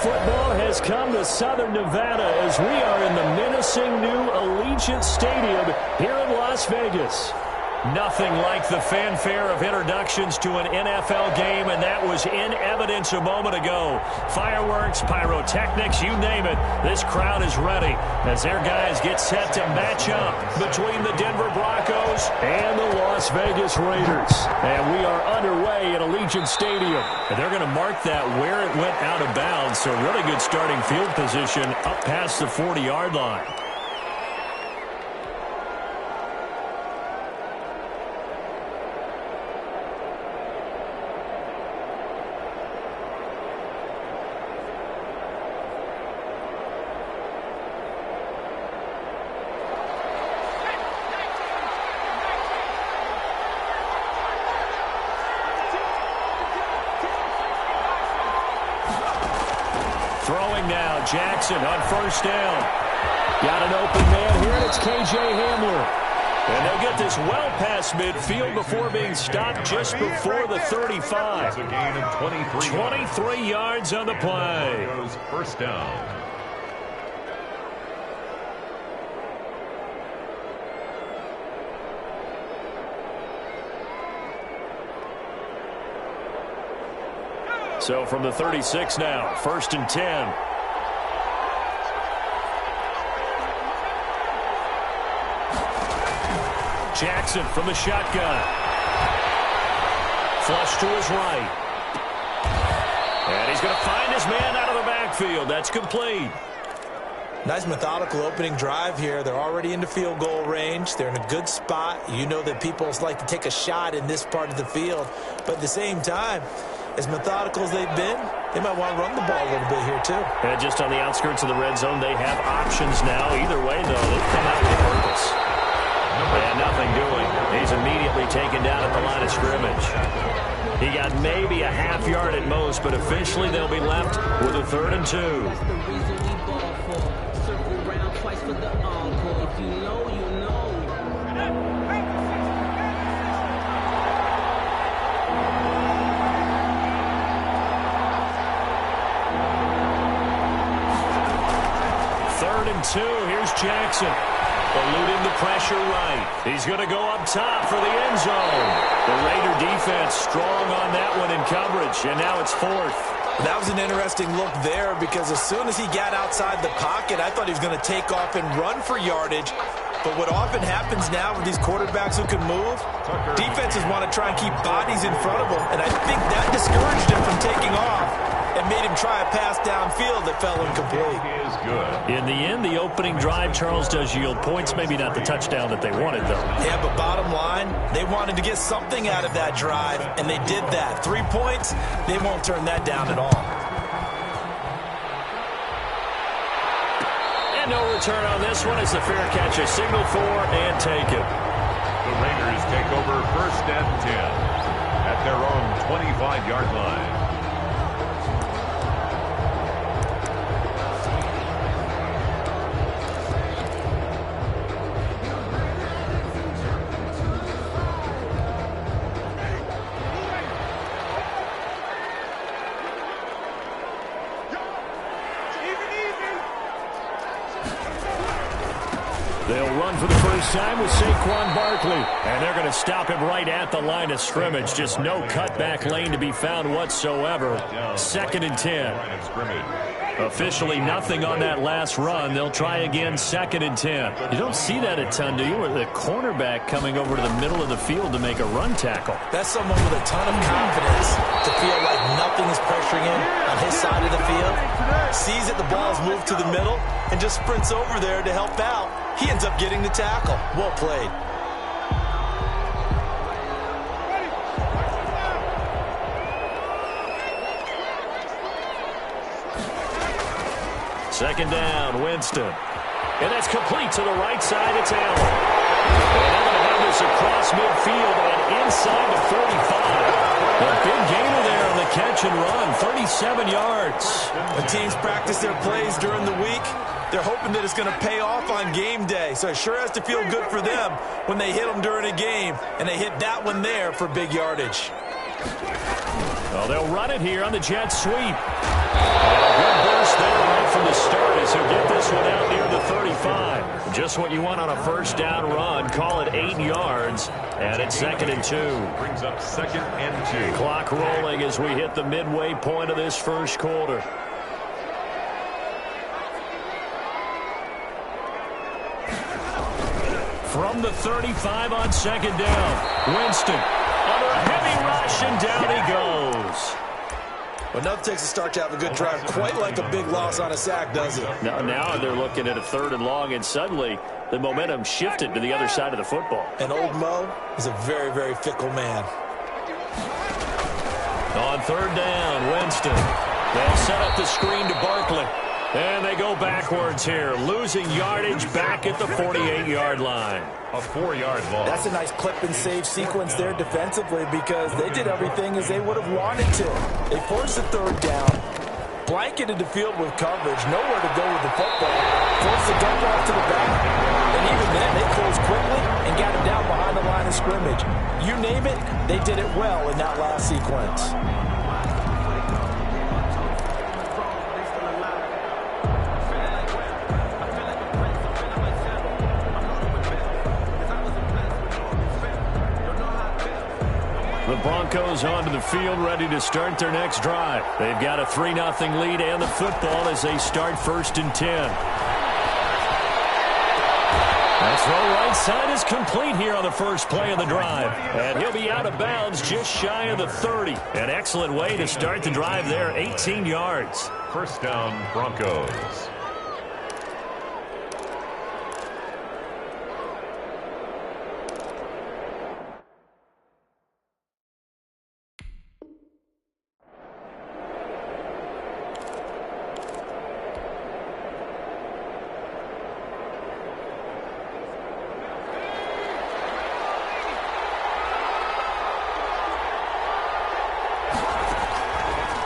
football has come to Southern Nevada as we are in the menacing new Allegiant Stadium here in Las Vegas. Nothing like the fanfare of introductions to an NFL game, and that was in evidence a moment ago. Fireworks, pyrotechnics, you name it. This crowd is ready as their guys get set to match up between the Denver Broncos and the Las Vegas Raiders. And we are underway at Allegiant Stadium. And they're going to mark that where it went out of bounds, so really good starting field position up past the 40-yard line. Throwing now, Jackson on first down. Got an open man here, and it's K.J. Hamler. And they'll get this well past midfield before being stopped just before the 35. It's a gain of 23 yards on the play. First down. So from the 36 now, 1st and 10. Jackson from the shotgun. Flush to his right. And he's going to find his man out of the backfield. That's complete. Nice methodical opening drive here. They're already into field goal range. They're in a good spot. You know that people like to take a shot in this part of the field. But at the same time, as methodical as they've been, they might want to run the ball a little bit here, too. And just on the outskirts of the red zone, they have options now. Either way, though, they've come out with purpose. And nothing doing. He's immediately taken down at the line of scrimmage. He got maybe a half yard at most, but officially they'll be left with a 3rd and 2. Here's Jackson. Eluding the pressure right. He's going to go up top for the end zone. The Raider defense strong on that one in coverage, and now it's 4th. That was an interesting look there because as soon as he got outside the pocket, I thought he was going to take off and run for yardage. But what often happens now with these quarterbacks who can move, defenses want to try and keep bodies in front of them, and I think that discouraged him from taking off and made him try a pass downfield that fell incomplete. Is good. In the end, the opening drive, Charles, does yield points. Maybe not the touchdown that they wanted, though. Yeah, but bottom line, they wanted to get something out of that drive, and they did that. 3 points, they won't turn that down at all. And no return on this one. It's the fair catch, a signal for and take it. The Raiders take over 1st and 10 at their own 25-yard line. They'll run for the first time with Saquon Barkley. And they're going to stop him right at the line of scrimmage. Just no cutback lane to be found whatsoever. 2nd and 10. Officially nothing on that last run. They'll try again 2nd and 10. You don't see that a ton, do you? With the cornerback coming over to the middle of the field to make a run tackle. That's someone with a ton of confidence to feel like nothing is pressuring him on his side of the field. Sees that the ball's moved to the middle and just sprints over there to help out. He ends up getting the tackle. Well played. Second down, Winston. And that's complete to the right side. It's Allen. And they're going to have this across midfield and inside the 45. A big gainer there on the catch and run, 37 yards. When teams practice their plays during the week, they're hoping that it's going to pay off on game day. So it sure has to feel good for them when they hit them during a game, and they hit that one there for big yardage. Well, they'll run it here on the jet sweep. And a good burst there right from the start as he'll get this one out near the 35. Just what you want on a first down run. Call it 8 yards. And it's 2nd and 2. Brings up 2nd and 2. Clock rolling as we hit the midway point of this first quarter. From the 35 on 2nd down. Winston under a heavy rush, and down he goes. Well, enough takes a start to have a good drive. Quite like a big loss on a sack, does it? Now they're looking at a 3rd and long, and suddenly the momentum shifted to the other side of the football. And old Mo is a very, very fickle man. On 3rd down, Winston. They'll set up the screen to Barkley. And they go backwards here, losing yardage back at the 48-yard line. A 4-yard loss. That's a nice clip and save sequence there defensively because they did everything as they would have wanted to. They forced the 3rd down, blanketed the field with coverage, nowhere to go with the football, forced the dump off to the back, and even then they closed quickly and got him down behind the line of scrimmage. You name it, they did it well in that last sequence. The Broncos onto the field, ready to start their next drive. They've got a 3-0 lead and the football as they start 1st and 10. That throw right side is complete here on the first play of the drive. And he'll be out of bounds just shy of the 30. An excellent way to start the drive there, 18 yards. First down, Broncos.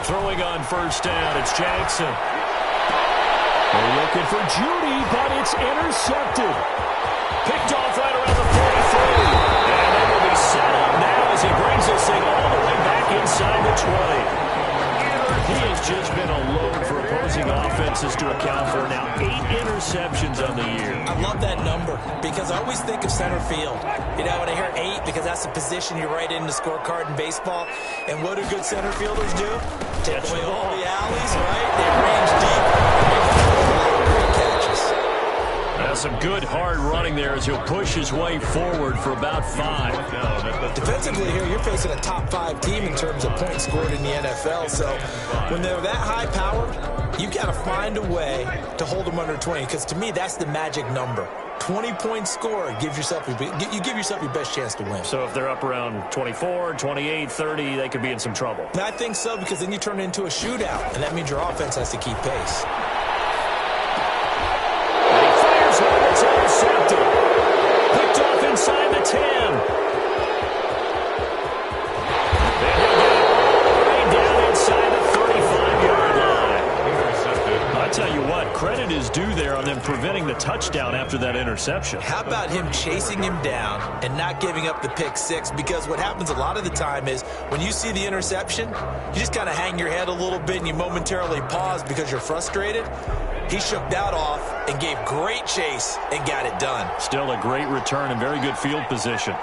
Throwing on first down, it's Jackson. They're looking for Judy, but it's intercepted. Picked off right around the 43. And they will be set up now as he brings this thing all the way back inside the 20. He has just been a load for opposing offenses to account for now. 8 interceptions on the year. I love that number because I always think of center field. You know, when I hear 8, because that's the position you write in the scorecard in baseball. And what do good center fielders do? Take away all the alleys, right? They range deep. Great catches. That's some good hard running there as he'll push his way forward for about 5. Defensively here, you're facing a top 5 team in terms of points scored in the NFL. So when they're that high powered, you got to find a way to hold them under 20. Because to me, that's the magic number. 20 points scored, you give yourself your best chance to win. So if they're up around 24, 28, 30, they could be in some trouble. And I think so, because then you turn it into a shootout, and that means your offense has to keep pace. And he fires one that's intercepted. Picked off inside the 10. And he'll get it all the way down inside the 35-yard line. Intercepted. I tell you what, credit is due there on them preventing the touchdown after that interception. How about him chasing him down and not giving up the pick 6? Because what happens a lot of the time is when you see the interception, you just kind of hang your head a little bit and you momentarily pause because you're frustrated. He shook that off and gave great chase and got it done. Still a great return and very good field position.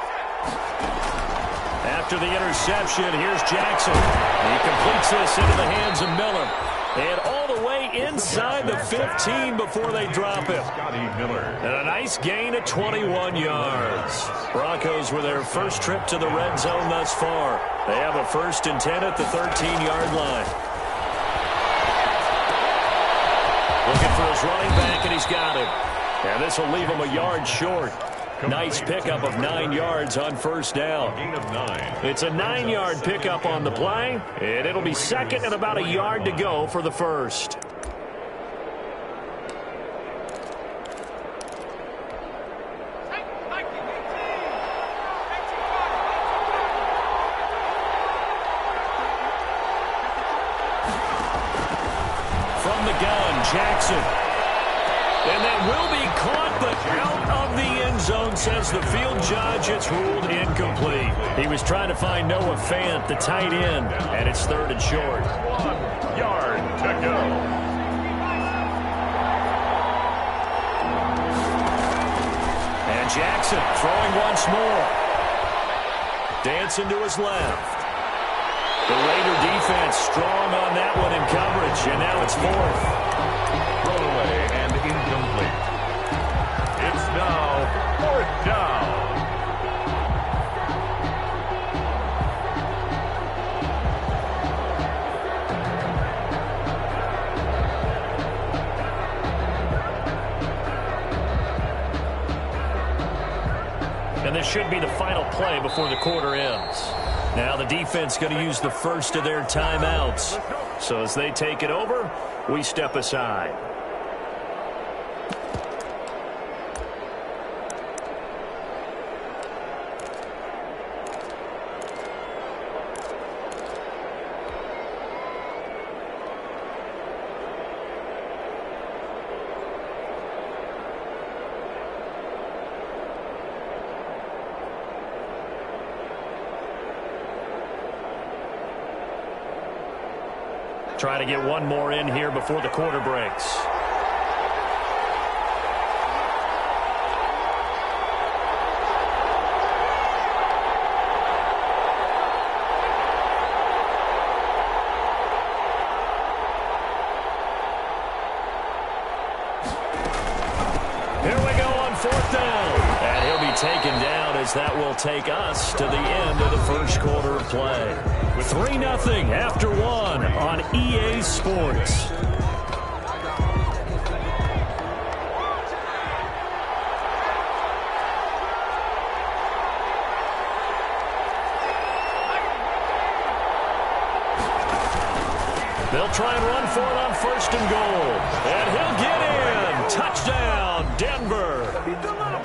After the interception, here's Jackson. He completes this into the hands of Miller. And all the way inside the 15 before they drop him. And a nice gain of 21 yards. Broncos with their first trip to the red zone thus far. They have a 1st and 10 at the 13-yard line. Looking for his running back, and he's got him. And this will leave him a yard short. Nice pickup of 9 yards on first down. Gain of 9. It's a 9-yard pickup on the play, and it'll be 2nd and about a yard to go for the first. From the gun, Jackson. And that will be caught, but out of the end zone, says the field judge. It's ruled incomplete. He was trying to find Noah Fant, the tight end, and it's 3rd and short. 1 yard to go. And Jackson throwing once more. Dancing to his left. The Raider defense strong on that one in coverage, and now it's 4th. Thrown away and incomplete. It's now 4th down. And this should be the final play before the quarter ends. Now the defense going to use the first of their timeouts. So as they take it over, we step aside. Try to get one more in here before the quarter breaks. Here we go on 4th down. And he'll be taken down as that will take us to the end of the first quarter of play. 3-0 after 1 on EA Sports. They'll try and run for it on 1st and goal. And he'll get in. Touchdown, Denver.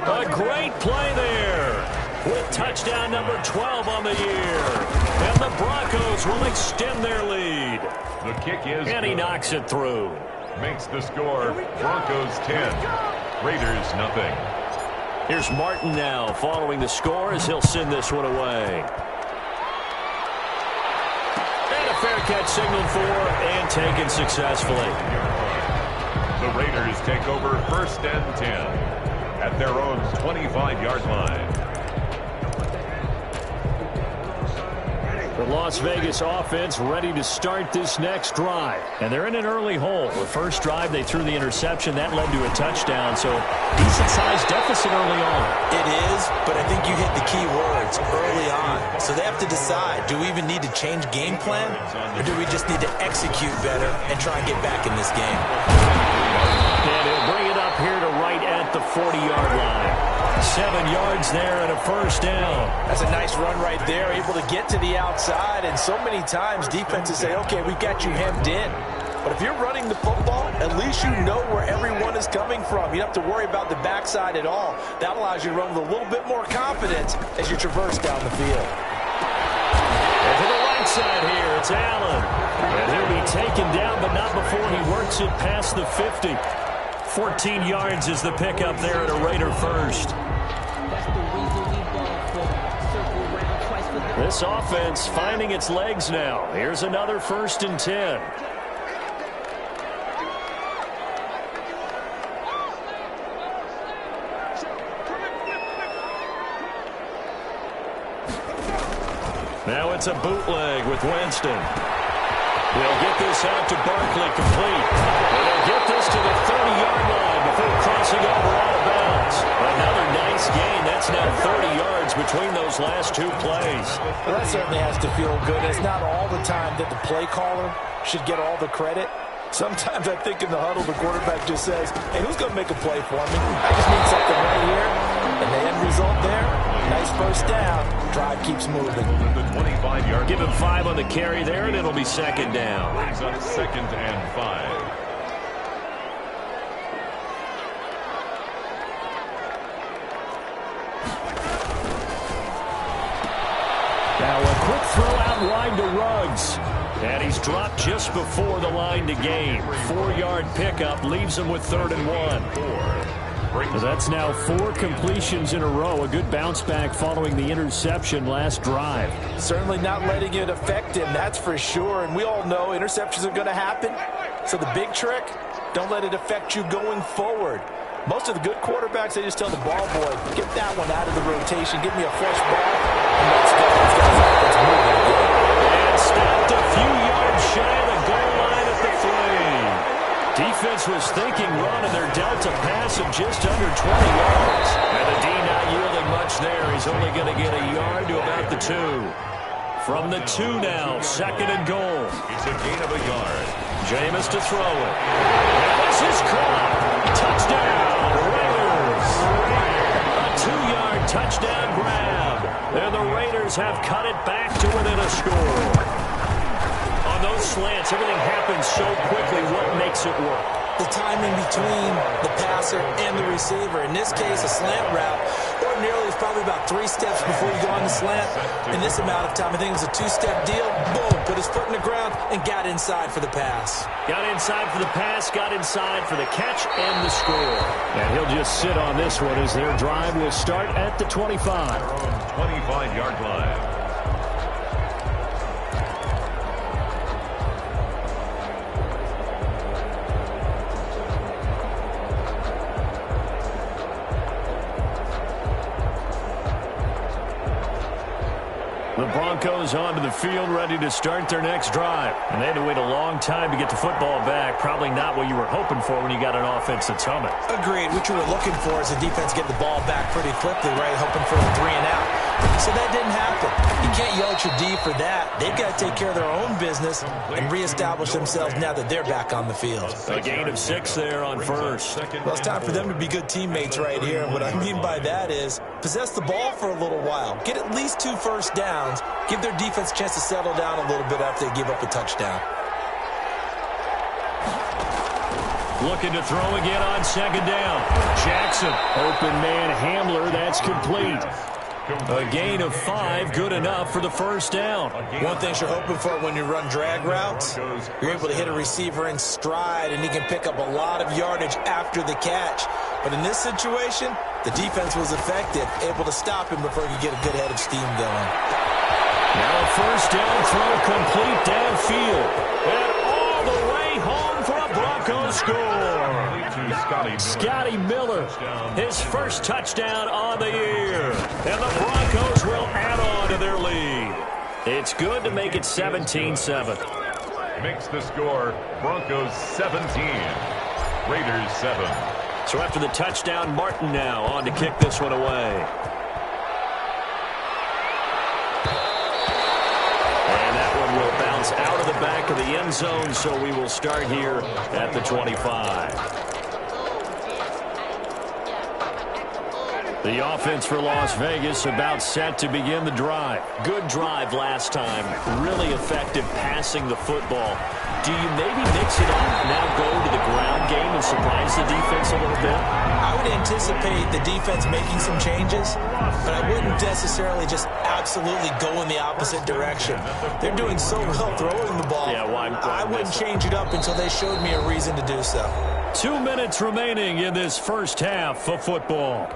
A great play there with touchdown number 12 on the year. And the Broncos will extend their lead. The kick is and he good. knocks it through. Makes the score Broncos 10, Raiders nothing. Here's Martin now following the score as he'll send this one away. And a fair catch signaled for and taken successfully. The Raiders take over 1st and 10 at their own 25-yard line. The Las Vegas offense ready to start this next drive. And they're in an early hole. The first drive, they threw the interception. That led to a touchdown. So decent-sized deficit early on. It is, but I think you hit the key words early on. So they have to decide, do we even need to change game plan? Or do we just need to execute better and try and get back in this game? And he'll bring it up here to right at the 40-yard line. 7 yards there and a 1st down. That's a nice run right there, able to get to the outside. And so many times defenses say, okay, we've got you hemmed in. But if you're running the football, at least you know where everyone is coming from. You don't have to worry about the backside at all. That allows you to run with a little bit more confidence as you traverse down the field. And to the right side here, it's Allen. And he'll be taken down, but not before he works it past the 50. 14 yards is the pickup there at a Raider first. This offense finding its legs now. Here's another 1st and 10. Now it's a bootleg with Winston. They'll get this out to Barkley complete. And they'll get this to the 30-yard line before crossing over out of bounds. Another nice gain. That's now 30 yards between those last 2 plays. Well, that certainly has to feel good. It's not all the time that the play caller should get all the credit. Sometimes I think in the huddle, the quarterback just says, hey, who's going to make a play for me? I just need something right here. And the end result there, nice 1st down. Drive keeps moving. The 25-yard Give him 5 on the carry there, and it'll be 2nd down. brings up 2nd and 5. Now a quick throw out wide to Ruggs. And he's dropped just before the line to gain. 4-yard pickup leaves him with 3rd and 1. So that's now 4 completions in a row. A good bounce back following the interception last drive. Certainly not letting it affect him, that's for sure. And we all know interceptions are going to happen. So the big trick, don't let it affect you going forward. Most of the good quarterbacks, they just tell the ball boy, get that one out of the rotation, give me a fresh ball, and let's go. Let's move it again. And stopped a few yards shy of the goal line at the 3. Defense was thinking run, and they're dealt a pass of just under 20 yards. And the D not yielding much there. He's only going to get a yard to about the 2. From the 2 now, 2nd and goal. It's a gain of a yard. Jameis to throw it. And this is caught. Touchdown, Raiders. A 2-yard touchdown grab. And the Raiders have cut it back to within a score. On those slants, everything happens so quickly. What makes it work? The timing between the passer and the receiver. In this case, a slant route. Ordinarily, it's probably about 3 steps before you go on the slant. In this amount of time, I think it was a 2-step deal. Boom, put his foot in the ground and got inside for the pass. Got inside for the pass, got inside for the catch and the score. And he'll just sit on this one as their drive will start at the 25. 25-yard line. The Broncos onto the field, ready to start their next drive. And they had to wait a long time to get the football back. Probably not what you were hoping for when you got an offense that's humming. Agreed. What you were looking for is the defense getting the ball back pretty quickly, right? Hoping for a 3 and out. So that didn't happen. You can't yell at your D for that. They've got to take care of their own business and reestablish themselves now that they're back on the field. A gain of 6 there on first. Well, it's time for them to be good teammates right here. And what I mean by that is possess the ball for a little while. Get at least 2 first downs. Give their defense a chance to settle down a little bit after they give up a touchdown. Looking to throw again on 2nd down. Jackson, open man Hamler, that's complete. A gain of 5, good enough for the first down. One thing you're hoping for when you run drag routes, you're able to hit a receiver in stride, and he can pick up a lot of yardage after the catch. But in this situation, the defense was effective, able to stop him before he could get a good head of steam going. Now a first down throw complete downfield. And all the way home for a Broncos score. Scotty Miller, his first touchdown on the year. And the Broncos will add on to their lead. It's good to make it 17-7. Makes the score Broncos 17, Raiders 7. So after the touchdown, Martin now on to kick this one away. Out of the back of the end zone, so we will start here at the 25. The offense for Las Vegas about set to begin the drive. Good drive last time. Really effective passing the football. Do you maybe mix it up, now go to the ground game and surprise the defense a little bit? I would anticipate the defense making some changes, but I wouldn't necessarily just absolutely go in the opposite direction. They're doing so well throwing the ball. Yeah, why I wouldn't change it up until they showed me a reason to do so. 2 minutes remaining in this first half of football.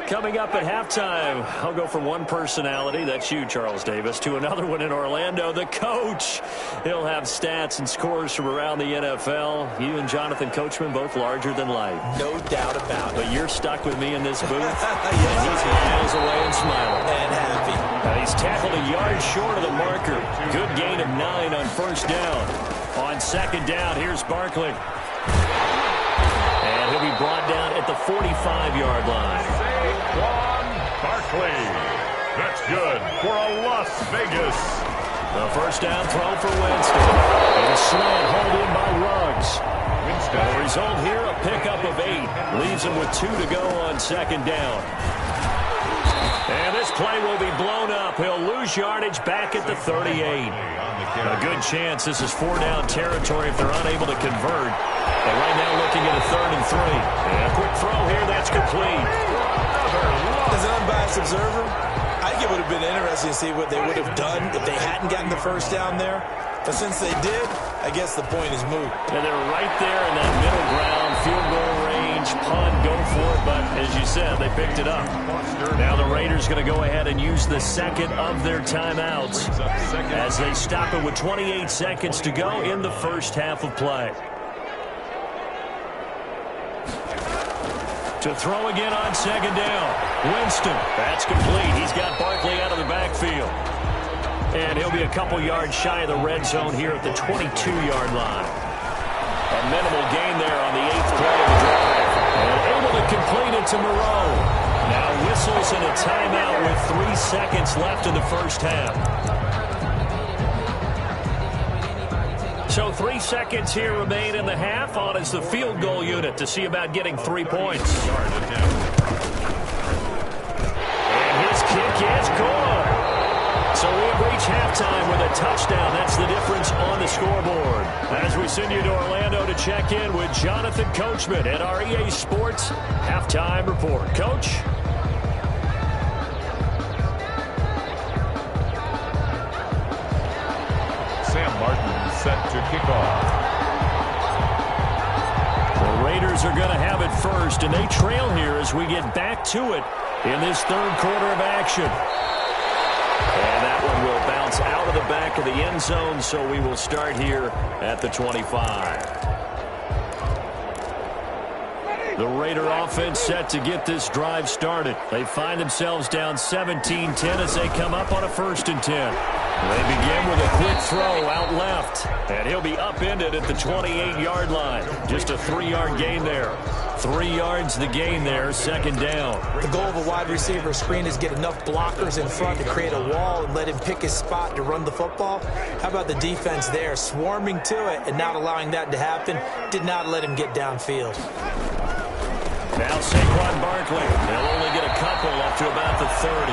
Coming up at halftime, I'll go from one personality, that's you, Charles Davis, to another one in Orlando, the coach. He'll have stats and scores from around the NFL. You and Jonathan Coachman, both larger than life. No doubt about it. But you're stuck with me in this booth. Yes, he's miles away and smiling. And happy. Now he's tackled a yard short of the marker. Good gain of 9 on first down. On 2nd down, here's Barkley. And he'll be brought down at the 45-yard line. Barkley. That's good for a Las Vegas. The first down throw for Winston. And a slant hauled in by Ruggs. The result here, a pickup of 8. Leaves him with 2 to go on 2nd down. And this play will be blown up. He'll lose yardage back at the 38. A good chance this is 4-down territory if they're unable to convert. And right now looking at a 3rd and 3. And a quick throw here, that's complete. As an unbiased observer, I think it would have been interesting to see what they would have done if they hadn't gotten the first down there. But since they did, I guess the point is moot. And they're right there in that middle ground, field goal range. pinch punt, go for it, but as you said, they picked it up. Now the Raiders going to go ahead and use the second of their timeouts as they stop it with 28 seconds to go in the first half of play. To throw again on second down. Winston, that's complete. He's got Barkley out of the backfield. And he'll be a couple yards shy of the red zone here at the 22-yard line. A minimal gain there on the 8th play of the drive. And able to complete it to Moreau. Now whistles in a timeout with 3 seconds left in the first half. So 3 seconds here remain in the half on as the field goal unit to see about getting 3 points. And his kick is good. So we have reached halftime with a touchdown. That's the difference on the scoreboard. As we send you to Orlando to check in with Jonathan Coachman at our EA Sports Halftime Report. Coach? Sam Martin set to kick off. The Raiders are going to have it first, and they trail here as we get back to it in this third quarter of action. And that one will bounce out of the back of the end zone, so we will start here at the 25. The Raider offense set to get this drive started. They find themselves down 17-10 as they come up on a 1st and 10. They begin with a quick throw out left, and he'll be upended at the 28-yard line. Just a 3-yard gain there. 3 yards the gain there, second down. The goal of a wide receiver screen is get enough blockers in front to create a wall and let him pick his spot to run the football. How about the defense there, swarming to it and not allowing that to happen? Did not let him get downfield. Now Saquon Barkley. They'll only get a couple up to about the 30.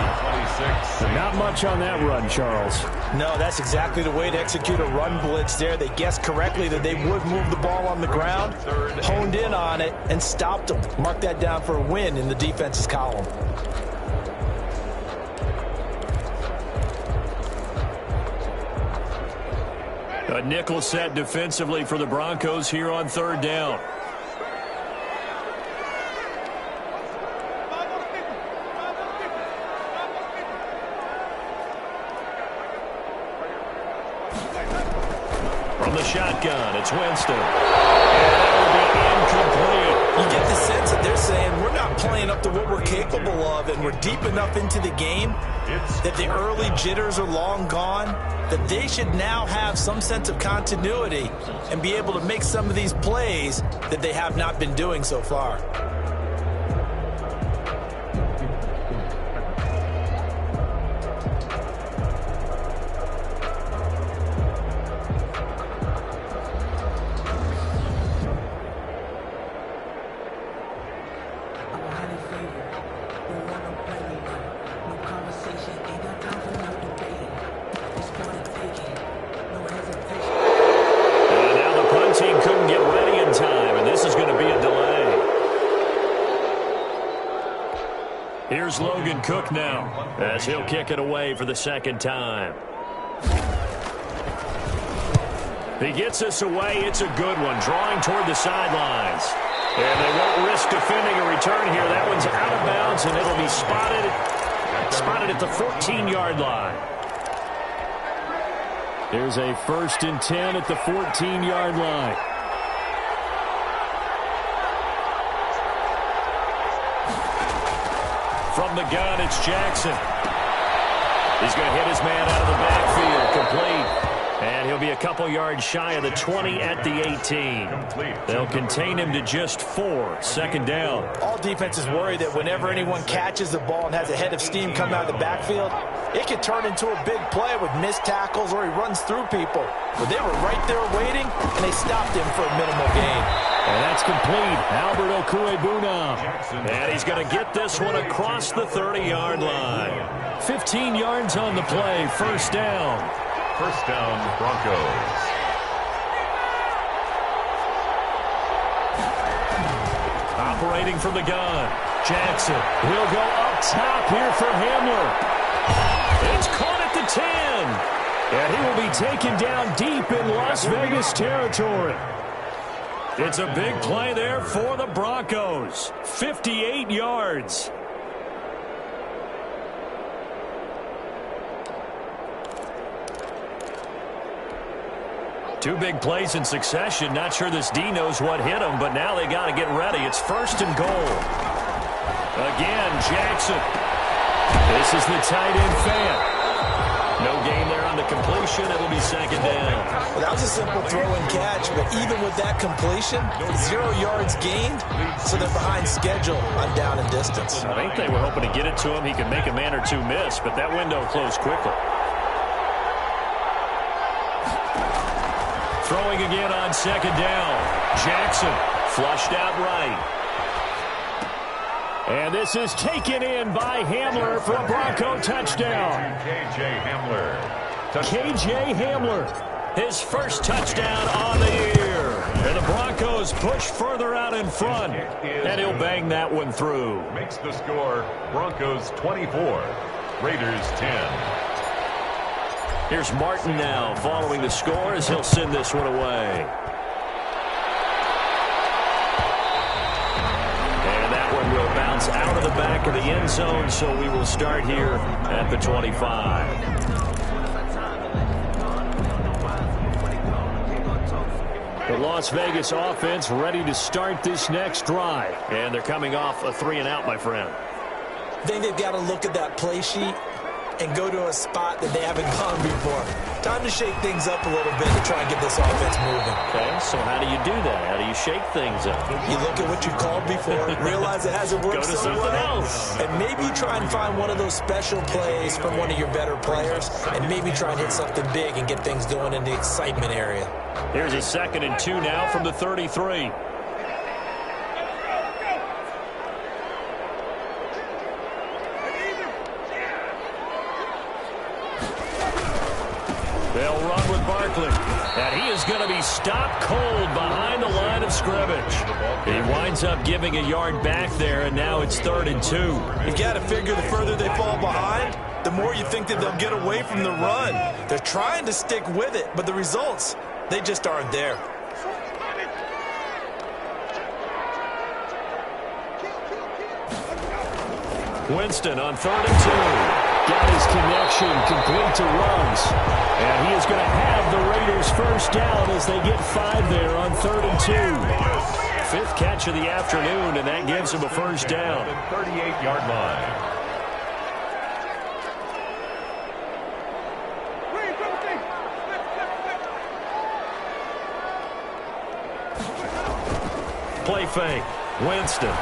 26. Not much on that run, Charles. No, that's exactly the way to execute a run blitz there. They guessed correctly that they would move the ball on the ground, honed in on it, and stopped them. Mark that down for a win in the defense's column. A nickel set defensively for the Broncos here on 3rd down. From the shotgun, it's Winston. And that will be incomplete. You get the sense that they're saying we're not playing up to what we're capable of, and we're deep enough into the game that the early jitters are long gone, that they should now have some sense of continuity and be able to make some of these plays that they have not been doing so far. Here's Logan Cook now as he'll kick it away for the second time. He gets this away. It's a good one, drawing toward the sidelines. And they won't risk defending a return here. That one's out of bounds, and it'll be spotted at the 14-yard line. Here's a 1st and 10 at the 14-yard line. From the gun, it's Jackson. He's going to hit his man out of the backfield, complete. And he'll be a couple yards shy of the 20 at the 18. They'll contain him to just 4, second down. All defenses worry that whenever anyone catches the ball and has a head of steam come out of the backfield, it could turn into a big play with missed tackles or he runs through people. But they were right there waiting, and they stopped him for a minimal gain. And that's complete. Albert Okwuegbunam. And he's going to get this one across the 30-yard line. 15 yards on the play, first down. First down, Broncos. Operating from the gun. Jackson will go up top here for Hamler. It's caught at the 10. And he will be taken down deep in Las Vegas territory. It's a big play there for the Broncos. 58 yards. Two big plays in succession. Not sure this D knows what hit him, but now they got to get ready. It's 1st and goal. Again, Jackson. This is the tight end fan. No gain there on the completion. It'll be 2nd down. Well, that was a simple throw and catch, but even with that completion, 0 yards gained, so they're behind schedule on down and distance. I think they were hoping to get it to him. He could make a man or two miss, but that window closed quickly. Throwing again on 2nd down. Jackson flushed out right. And this is taken in by Hamler for a Bronco touchdown. K.J. Hamler. K.J. Hamler, his first touchdown on the year. And the Broncos push further out in front. And he'll bang that one through. Makes the score Broncos 24, Raiders 10. Here's Martin now following the score as he'll send this one away. Will bounce out of the back of the end zone, so we will start here at the 25. The Las Vegas offense ready to start this next drive. And they're coming off a 3-and-out, my friend. I think they've got to look at that play sheet and go to a spot that they haven't gone before. Time to shake things up a little bit to try and get this offense moving. Okay, so how do you do that? How do you shake things up? You look at what you called before, realize it hasn't worked Go to so something well, else. and maybe you try and find one of those special plays from one of your better players, and maybe try and hit something big and get things going in the excitement area. Here's a 2nd and 2 now from the 33. They'll run with Barkley. And he is going to be stopped cold behind the line of scrimmage. He winds up giving a yard back there, and now it's 3rd and 2. You got to figure the further they fall behind, the more you think that they'll get away from the run. They're trying to stick with it, but the results, they just aren't there. Winston on 3rd and 2. Got his connection complete to Ruggs. And he is going to have the Raiders first down as they get 5 there on 3rd and 2. 5th catch of the afternoon, and that gives him a first down. 38-yard line. Play fake. Winston.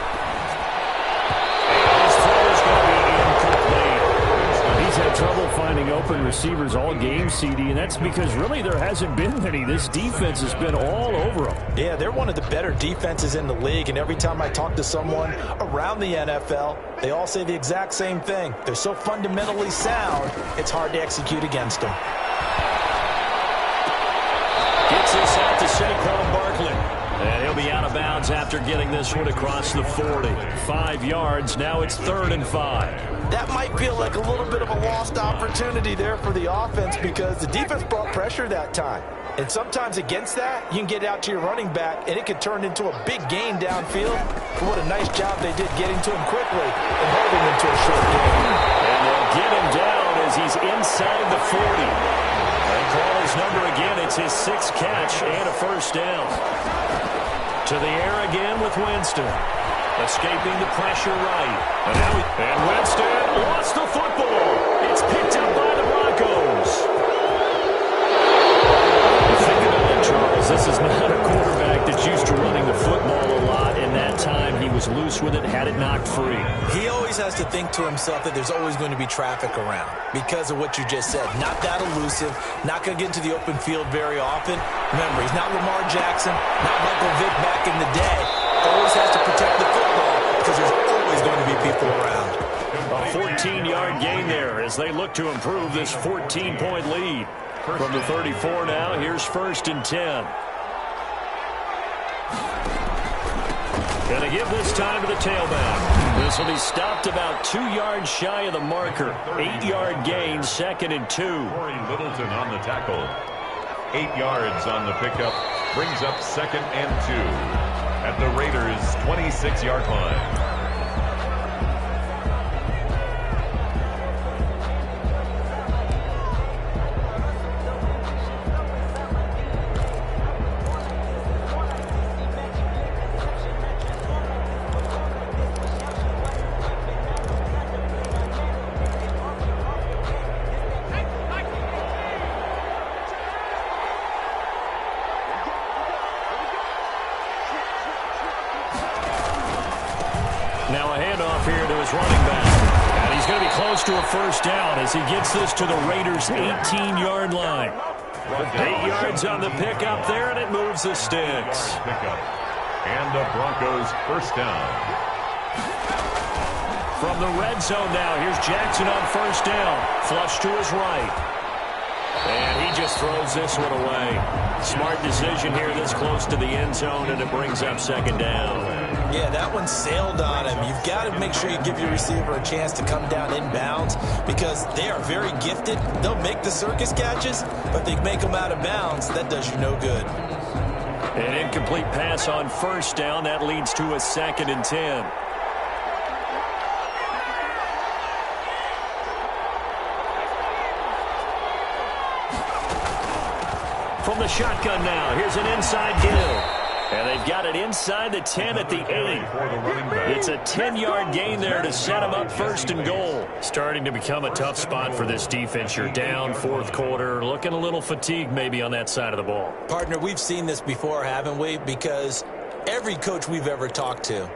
And his throw is going to be incomplete. He's had trouble finding open receivers all game, CD, and that's because really there hasn't been many. This defense has been all over them. Yeah, they're one of the better defenses in the league, and every time I talk to someone around the NFL, they all say the exact same thing. They're so fundamentally sound, it's hard to execute against them. Gets this out to Saquon Barkley. And he'll be out of bounds after getting this one across the 40. 5 yards. Now it's 3rd and 5. That might feel like a little bit of a lost opportunity there for the offense because the defense brought pressure that time. And sometimes against that, you can get out to your running back, and it could turn into a big gain downfield. But what a nice job they did getting to him quickly and holding him to a short gain. And they'll get him down as he's inside the 40. And call his number again. It's his 6th catch and a first down. To the air again with Winston. Escaping the pressure right. And Winston lost the football. It's picked up by the Broncos. Think about it, Charles. This is not a quarterback that's used to running the football a lot. In that time, he was loose with it, had it knocked free. He always has to think to himself that there's always going to be traffic around because of what you just said. Not that elusive, not going to get into the open field very often. Remember, he's not Lamar Jackson, not Michael Vick back in the day. Always has to protect the football because there's always going to be people around. A 14-yard gain there as they look to improve this 14-point lead. From the 34 now, here's 1st and 10. Going to give this time to the tailback. This will be stopped about 2 yards shy of the marker. 8-yard gain, 2nd and 2. Corey Littleton on the tackle. 8 yards on the pickup brings up 2nd and 2 at the Raiders' 26-yard line. Now a handoff here to his running back. And he's going to be close to a first down as he gets this to the Raiders' 18-yard line. 8 yards on the pickup there, and it moves the sticks. Pickup. And the Broncos first down. From the red zone now, here's Jackson on first down. Flush to his right. And he just throws this one away. Smart decision here this close to the end zone, and it brings up second down. Yeah, that one sailed on him. You've got to make sure you give your receiver a chance to come down inbounds because they are very gifted. They'll make the circus catches, but they make them out of bounds. That does you no good. An incomplete pass on first down. That leads to a 2nd and 10. From the shotgun now, here's an inside give. And they've got it inside the 10 at the 8. It's a 10-yard gain there to set them up 1st and goal. Starting to become a tough spot for this defense. You're down 4th quarter, looking a little fatigued maybe on that side of the ball. Partner, we've seen this before, haven't we? Because every coach we've ever talked to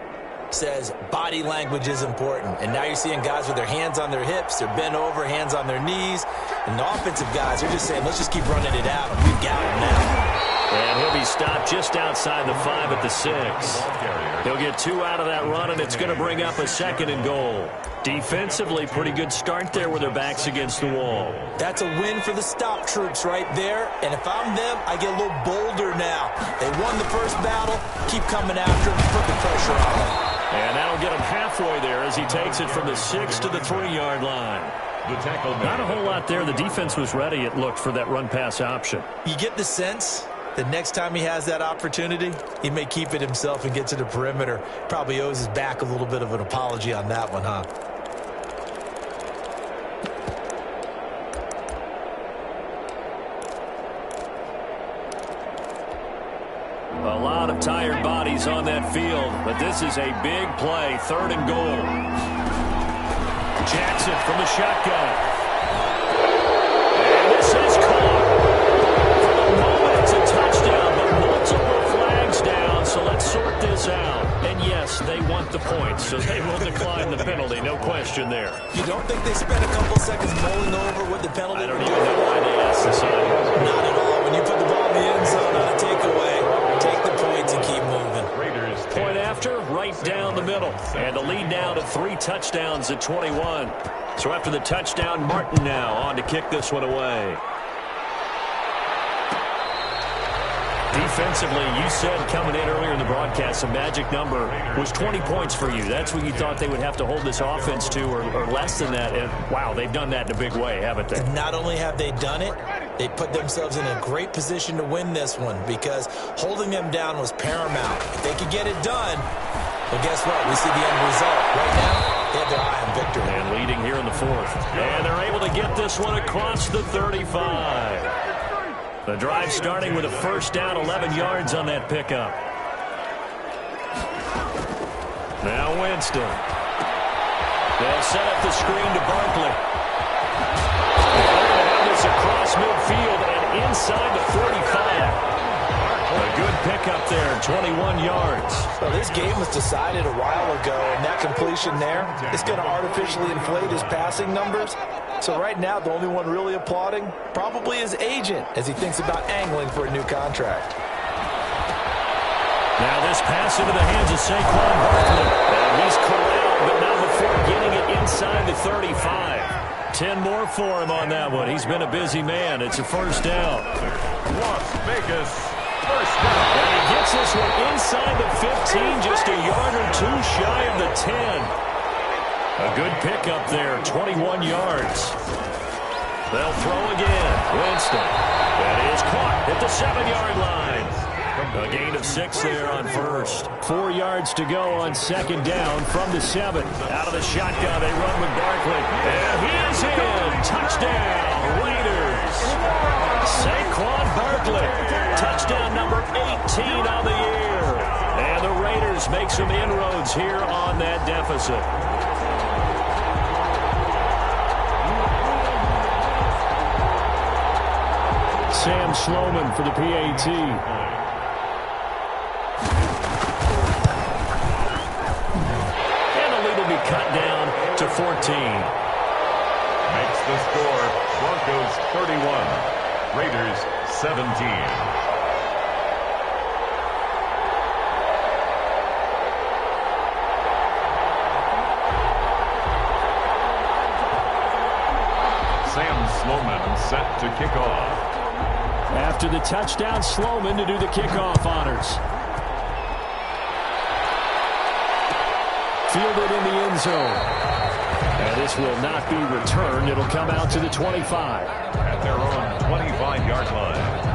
says body language is important. And now you're seeing guys with their hands on their hips, they're bent over, hands on their knees. And the offensive guys are just saying, let's just keep running it out. We've got him now. And he'll be stopped just outside the 5 at the 6. He'll get 2 out of that run, and it's going to bring up a 2nd and goal. Defensively, pretty good start there with their backs against the wall. That's a win for the stop troops right there. And if I'm them, I get a little bolder now. They won the first battle. Keep coming after them. Put the pressure on them. And that'll get him halfway there as he takes it from the 6 to the 3-yard line. Not a whole lot there. The defense was ready, it looked, for that run-pass option. You get the sense the next time he has that opportunity, he may keep it himself and get to the perimeter. Probably owes his back a little bit of an apology on that one, huh? A lot of tired bodies on that field, but this is a big play, 3rd and goal. Jackson from the shotgun. And this is caught. For the moment, it's a touchdown, but multiple flags down, so let's sort this out. And yes, they want the points, so they will decline the penalty, no question there. You don't think they spent a couple seconds mulling over what the penalty I don't even know why they asked this. Not at all. When you put the ball in the end zone on a takeaway, take the points and keep moving. Point after, right down the middle. And the lead now to 3 touchdowns at 21. So after the touchdown, Martin now on to kick this one away. Defensively, you said coming in earlier in the broadcast, the magic number was 20 points for you. That's what you thought they would have to hold this offense to, or less than that. And, wow, they've done that in a big way, haven't they? And not only have they done it, they put themselves in a great position to win this one because holding them down was paramount. If they could get it done, well, guess what? We see the end result. Right now, they have their eye on victory. And leading here in the 4th. And they're able to get this one across the 35. The drive starting with a first down, 11 yards on that pickup. Now Winston. They'll set up the screen to Barkley. They're going to have this across midfield and inside the 45. A good pickup there, 21 yards. Well, this game was decided a while ago, and that completion there is going to artificially inflate his passing numbers. So right now, the only one really applauding probably his agent as he thinks about angling for a new contract. Now this pass into the hands of Saquon Barkley. And he's corralled, but not before getting it inside the 35. 10 more for him on that one. He's been a busy man. It's a first down. Las Vegas, first down. And he gets this one inside the 15, just a yard or 2 shy of the 10. A good pickup there, 21 yards. They'll throw again. Winston. That is caught at the 7-yard line. A gain of 6 there on first. 4 yards to go on second down from the 7. Out of the shotgun, they run with Barkley. And he is in. Touchdown, Raiders. Saquon Barkley. Touchdown number 18 on the year. And the Raiders make some inroads here on that deficit. Sam Sloman for the PAT. And the lead will be cut down to 14. Makes the score Broncos 31, Raiders 17. Sam Sloman set to kick off. After the touchdown, Sloman to do the kickoff honors. Fielded in the end zone. And this will not be returned. It'll come out to the 25. At their own 25-yard line.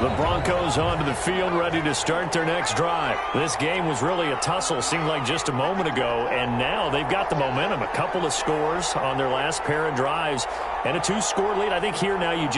The Broncos onto the field, ready to start their next drive. This game was really a tussle, seemed like just a moment ago, and now they've got the momentum. A couple of scores on their last pair of drives, and a 2-score lead. I think here now you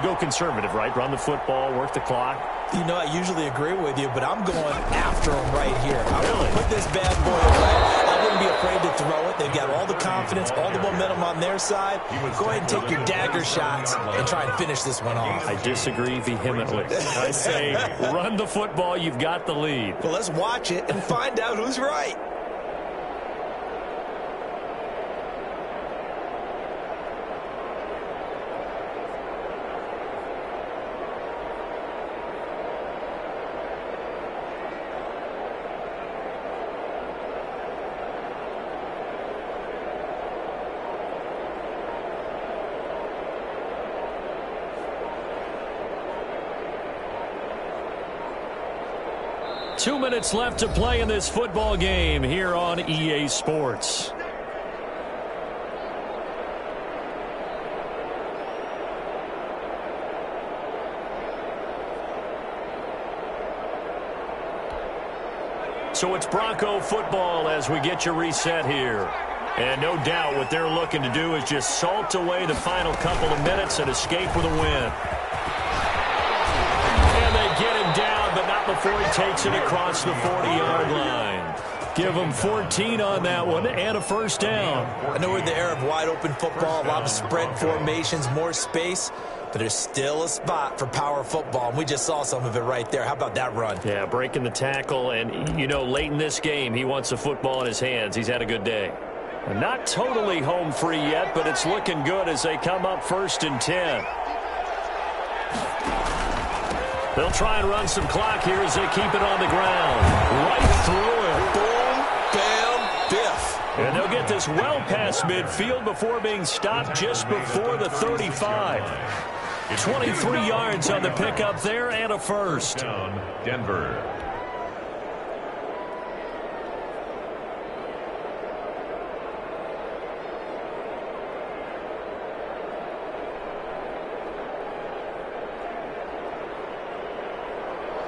go conservative, right? Run the football, work the clock. You know, I usually agree with you, but I'm going after them right here. I want to put this bad boy away. I wouldn't be afraid to throw it. They've got all the confidence, all the momentum on their side. Go ahead and take your dagger shots and try and finish this one off. I disagree vehemently. I say run the football. You've got the lead. Well, let's watch it and find out who's right. Two minutes left to play in this football game here on EA Sports. So it's Bronco football as we get you reset here. And no doubt what they're looking to do is just salt away the final couple of minutes and escape with a win. And they get him down, but not before he takes it across the 40-yard line. Give him 14 on that one and a first down. I know we're in the era of wide-open football, a lot of spread formations, more space, but there's still a spot for power football, and we just saw some of it right there. How about that run? Yeah, breaking the tackle, and, you know, late in this game, he wants the football in his hands. He's had a good day. And not totally home free yet, but it's looking good as they come up 1st and 10. They'll try and run some clock here as they keep it on the ground. Right through it. Boom, bam, biff. And they'll get this well past midfield before being stopped just before the 35. 23 yards on the pickup there and a first. Denver.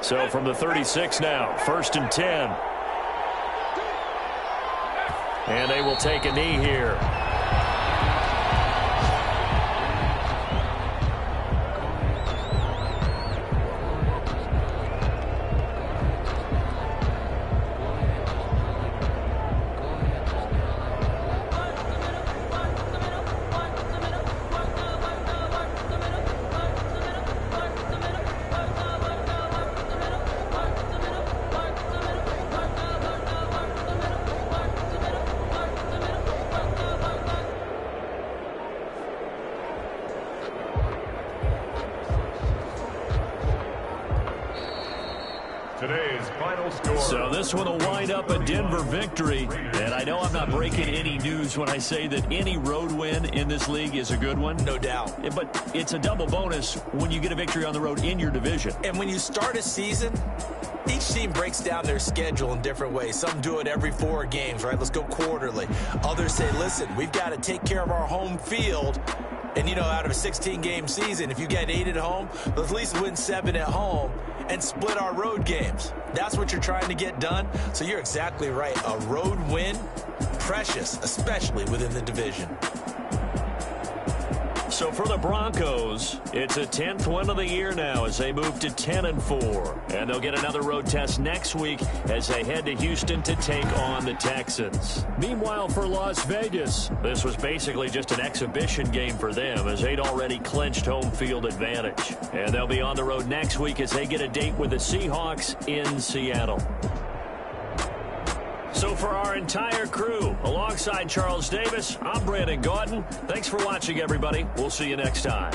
So from the 36 now, 1st and 10. And they will take a knee here. Today's final score. So this one will wind up a Denver victory. And I know I'm not breaking any news when I say that any road win in this league is a good one. No doubt. But it's a double bonus when you get a victory on the road in your division. And when you start a season, each team breaks down their schedule in different ways. Some do it every 4 games, right? Let's go quarterly. Others say, listen, we've got to take care of our home field And, you know, out of a 16-game season, if you get 8 at home, let's at least win 7 at home and split our road games. That's what you're trying to get done. So you're exactly right. A road win, precious, especially within the division. So for the Broncos, it's a 10th win of the year now as they move to 10-4. And they'll get another road test next week as they head to Houston to take on the Texans. Meanwhile, for Las Vegas, this was basically just an exhibition game for them as they'd already clinched home field advantage. And they'll be on the road next week as they get a date with the Seahawks in Seattle. So for our entire crew, alongside Charles Davis, I'm Brandon Gaudin. Thanks for watching, everybody. We'll see you next time.